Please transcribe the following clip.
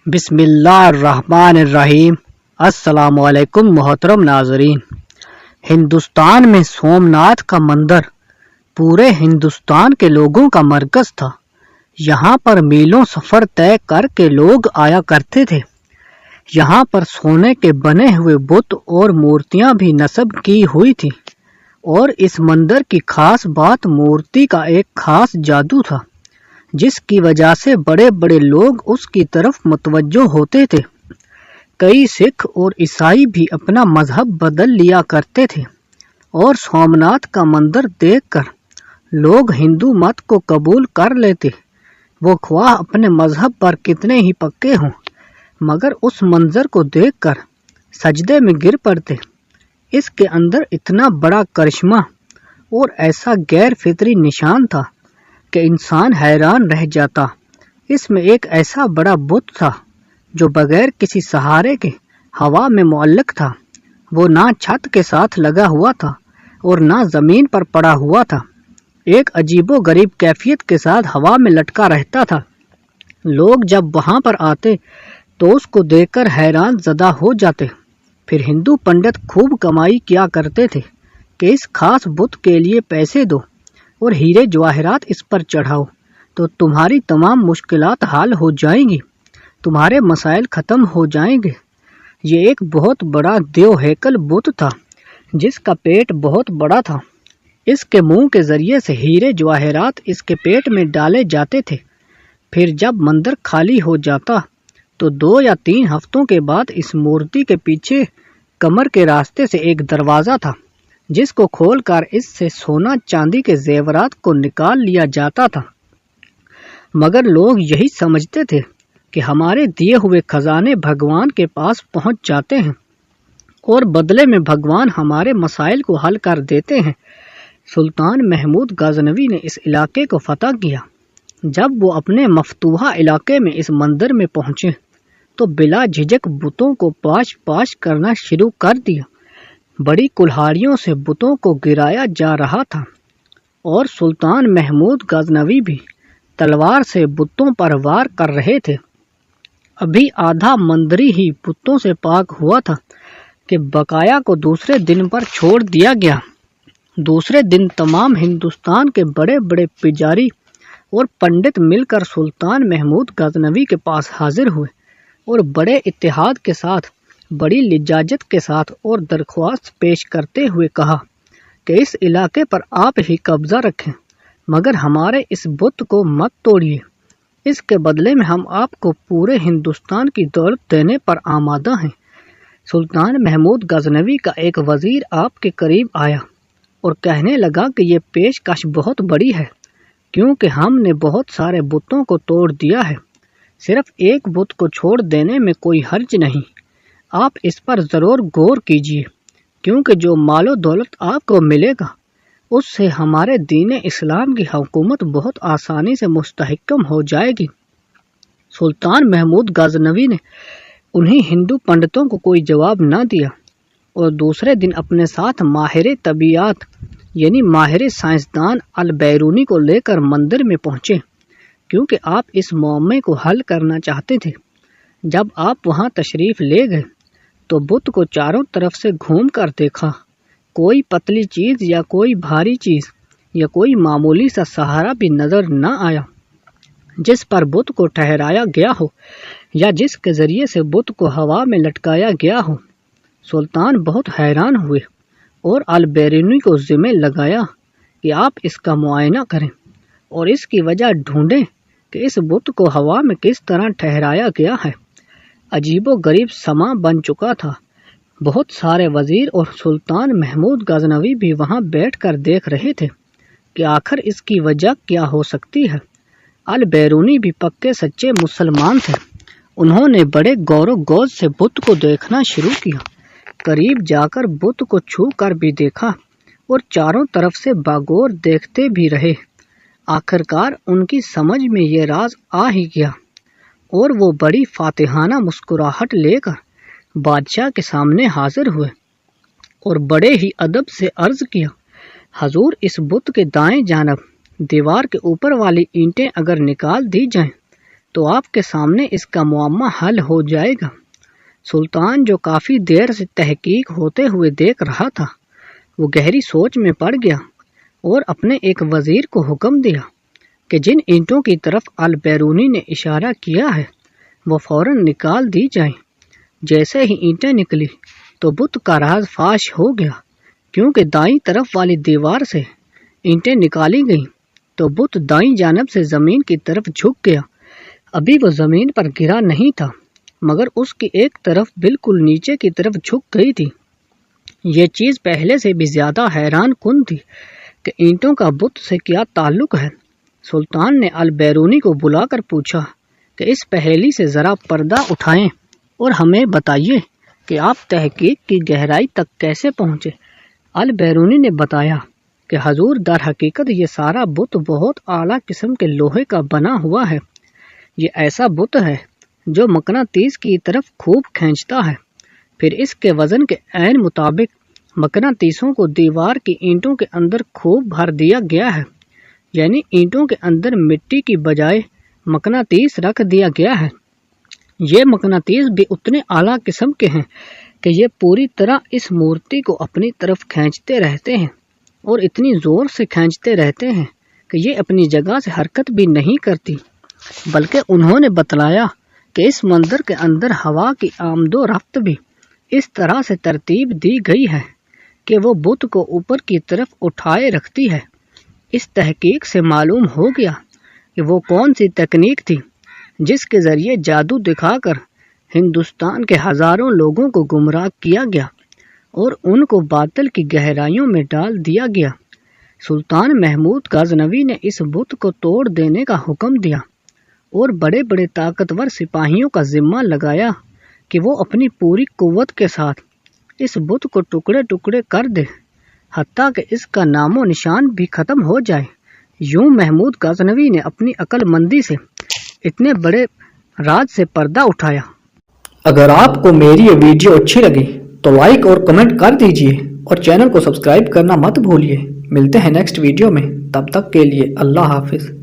بسم اللہ الرحمن الرحیم۔ السلام علیکم محترم ناظرین۔ ہندوستان میں سومناتھ کا مندر پورے ہندوستان کے لوگوں کا مرکز تھا۔ یہاں پر میلوں سفر طے کر کے لوگ آیا کرتے تھے۔ یہاں پر سونے کے بنے ہوئے بت اور مورتیاں بھی نصب کی ہوئی تھی، اور اس مندر کی خاص بات مورتی کا ایک خاص جادو تھا، جس کی وجہ سے بڑے بڑے لوگ اس کی طرف متوجہ ہوتے تھے۔ کئی سکھ اور عیسائی بھی اپنا مذہب بدل لیا کرتے تھے، اور سومناتھ کا مندر دیکھ کر لوگ ہندو مت کو قبول کر لیتے، وہ خواہ اپنے مذہب پر کتنے ہی پکے ہوں، مگر اس منظر کو دیکھ کر سجدے میں گر پڑتے۔ اس کے اندر اتنا بڑا کرشمہ اور ایسا غیر فطری نشان تھا کہ انسان حیران رہ جاتا۔ اس میں ایک ایسا بڑا بت تھا جو بغیر کسی سہارے کے ہوا میں معلق تھا۔ وہ نہ چھت کے ساتھ لگا ہوا تھا اور نہ زمین پر پڑا ہوا تھا، ایک عجیب و غریب کیفیت کے ساتھ ہوا میں لٹکا رہتا تھا۔ لوگ جب وہاں پر آتے تو اس کو دیکھ کر حیران زدہ ہو جاتے۔ پھر ہندو پنڈت خوب کمائی کیا کرتے تھے کہ اس خاص بت کے لیے پیسے دو اور ہیرے جواہرات اس پر چڑھاؤ تو تمہاری تمام مشکلات حل ہو جائیں گی، تمہارے مسائل ختم ہو جائیں گے۔ یہ ایک بہت بڑا دیو ہیکل بت تھا جس کا پیٹ بہت بڑا تھا۔ اس کے منہ کے ذریعے سے ہیرے جواہرات اس کے پیٹ میں ڈالے جاتے تھے۔ پھر جب مندر خالی ہو جاتا تو 2 یا 3 ہفتوں کے بعد اس مورتی کے پیچھے کمر کے راستے سے ایک دروازہ تھا، جس کو کھول کر اس سے سونا چاندی کے زیورات کو نکال لیا جاتا تھا۔ مگر لوگ یہی سمجھتے تھے کہ ہمارے دیے ہوئے خزانے بھگوان کے پاس پہنچ جاتے ہیں اور بدلے میں بھگوان ہمارے مسائل کو حل کر دیتے ہیں۔ سلطان محمود غزنوی نے اس علاقے کو فتح کیا۔ جب وہ اپنے مفتوحہ علاقے میں اس مندر میں پہنچے تو بلا جھجک بتوں کو پاش پاش کرنا شروع کر دیا۔ بڑی کلہاڑیوں سے بتوں کو گرایا جا رہا تھا، اور سلطان محمود غزنوی بھی تلوار سے بتوں پر وار کر رہے تھے۔ ابھی آدھا مندری ہی بتوں سے پاک ہوا تھا کہ بقایا کو دوسرے دن پر چھوڑ دیا گیا۔ دوسرے دن تمام ہندوستان کے بڑے بڑے پجاری اور پنڈت مل کر سلطان محمود غزنوی کے پاس حاضر ہوئے اور بڑے اتحاد کے ساتھ، بڑی لجاجت کے ساتھ اور درخواست پیش کرتے ہوئے کہا کہ اس علاقے پر آپ ہی قبضہ رکھیں، مگر ہمارے اس بت کو مت توڑیے۔ اس کے بدلے میں ہم آپ کو پورے ہندوستان کی دولت دینے پر آمادہ ہیں۔ سلطان محمود غزنوی کا ایک وزیر آپ کے قریب آیا اور کہنے لگا کہ یہ پیشکش بہت بڑی ہے، کیونکہ ہم نے بہت سارے بتوں کو توڑ دیا ہے، صرف ایک بت کو چھوڑ دینے میں کوئی حرج نہیں۔ آپ اس پر ضرور غور کیجیے، کیونکہ جو مال و دولت آپ کو ملے گا اس سے ہمارے دین اسلام کی حکومت بہت آسانی سے مستحکم ہو جائے گی۔ سلطان محمود غزنوی نے انہی ہندو پنڈتوں کو کوئی جواب نہ دیا اور دوسرے دن اپنے ساتھ ماہر طبیعیات یعنی ماہر سائنسدان البیرونی کو لے کر مندر میں پہنچے، کیونکہ آپ اس معمے کو حل کرنا چاہتے تھے۔ جب آپ وہاں تشریف لے گئے تو بت کو چاروں طرف سے گھوم کر دیکھا۔ کوئی پتلی چیز یا کوئی بھاری چیز یا کوئی معمولی سا سہارا بھی نظر نہ آیا جس پر بت کو ٹھہرایا گیا ہو یا جس کے ذریعے سے بت کو ہوا میں لٹکایا گیا ہو۔ سلطان بہت حیران ہوئے اور البیرونی کو ذمہ لگایا کہ آپ اس کا معائنہ کریں اور اس کی وجہ ڈھونڈیں کہ اس بت کو ہوا میں کس طرح ٹھہرایا گیا ہے۔ عجیب و غریب سماں بن چکا تھا۔ بہت سارے وزیر اور سلطان محمود غزنوی بھی وہاں بیٹھ کر دیکھ رہے تھے کہ آخر اس کی وجہ کیا ہو سکتی ہے۔ البیرونی بھی پکے سچے مسلمان تھے۔ انہوں نے بڑے غور و خوض سے بت کو دیکھنا شروع کیا، قریب جا کر بت کو چھو کر بھی دیکھا اور چاروں طرف سے باغور دیکھتے بھی رہے۔ آخرکار ان کی سمجھ میں یہ راز آ ہی گیا، اور وہ بڑی فاتحانہ مسکراہٹ لے کر بادشاہ کے سامنے حاضر ہوئے اور بڑے ہی ادب سے عرض کیا، حضور، اس بت کے دائیں جانب دیوار کے اوپر والی اینٹیں اگر نکال دی جائیں تو آپ کے سامنے اس کا معمہ حل ہو جائے گا۔ سلطان جو کافی دیر سے تحقیق ہوتے ہوئے دیکھ رہا تھا، وہ گہری سوچ میں پڑ گیا اور اپنے ایک وزیر کو حکم دیا کہ جن اینٹوں کی طرف البیرونی نے اشارہ کیا ہے وہ فوراً نکال دی جائیں۔ جیسے ہی اینٹیں نکلی تو بت کا راز فاش ہو گیا، کیونکہ دائیں طرف والی دیوار سے اینٹیں نکالی گئیں تو بت دائیں جانب سے زمین کی طرف جھک گیا۔ ابھی وہ زمین پر گرا نہیں تھا، مگر اس کی ایک طرف بالکل نیچے کی طرف جھک گئی تھی۔ یہ چیز پہلے سے بھی زیادہ حیران کن تھی کہ اینٹوں کا بت سے کیا تعلق ہے۔ سلطان نے البیرونی کو بلا کر پوچھا کہ اس پہیلی سے ذرا پردہ اٹھائیں اور ہمیں بتائیے کہ آپ تحقیق کی گہرائی تک کیسے پہنچے۔ البیرونی نے بتایا کہ حضور، در حقیقت یہ سارا بت بہت اعلیٰ قسم کے لوہے کا بنا ہوا ہے۔ یہ ایسا بت ہے جو مقناطیس کی طرف خوب کھینچتا ہے، پھر اس کے وزن کے عین مطابق مقناطیسوں کو دیوار کی اینٹوں کے اندر خوب بھر دیا گیا ہے، یعنی اینٹوں کے اندر مٹی کی بجائے مقناطیس رکھ دیا گیا ہے۔ یہ مقناطیس بھی اتنے اعلیٰ قسم کے ہیں کہ یہ پوری طرح اس مورتی کو اپنی طرف کھینچتے رہتے ہیں اور اتنی زور سے کھینچتے رہتے ہیں کہ یہ اپنی جگہ سے حرکت بھی نہیں کرتی، بلکہ انہوں نے بتلایا کہ اس منظر کے اندر ہوا کی آمد و رفت بھی اس طرح سے ترتیب دی گئی ہے کہ وہ بت کو اوپر کی طرف اٹھائے رکھتی ہے۔ اس تحقیق سے معلوم ہو گیا کہ وہ کون سی تکنیک تھی جس کے ذریعے جادو دکھا کر ہندوستان کے ہزاروں لوگوں کو گمراہ کیا گیا اور ان کو باطل کی گہرائیوں میں ڈال دیا گیا۔ سلطان محمود غزنوی نے اس بت کو توڑ دینے کا حکم دیا اور بڑے بڑے طاقتور سپاہیوں کا ذمہ لگایا کہ وہ اپنی پوری قوت کے ساتھ اس بت کو ٹکڑے ٹکڑے کر دے، حتیٰ کہ اس کا نام و نشان بھی ختم ہو جائے۔ یوں محمود غزنوی نے اپنی عقل مندی سے اتنے بڑے راز سے پردہ اٹھایا۔ اگر آپ کو میری یہ ویڈیو اچھی لگی تو لائک اور کمنٹ کر دیجئے اور چینل کو سبسکرائب کرنا مت بھولیے۔ ملتے ہیں نیکسٹ ویڈیو میں، تب تک کے لیے اللہ حافظ۔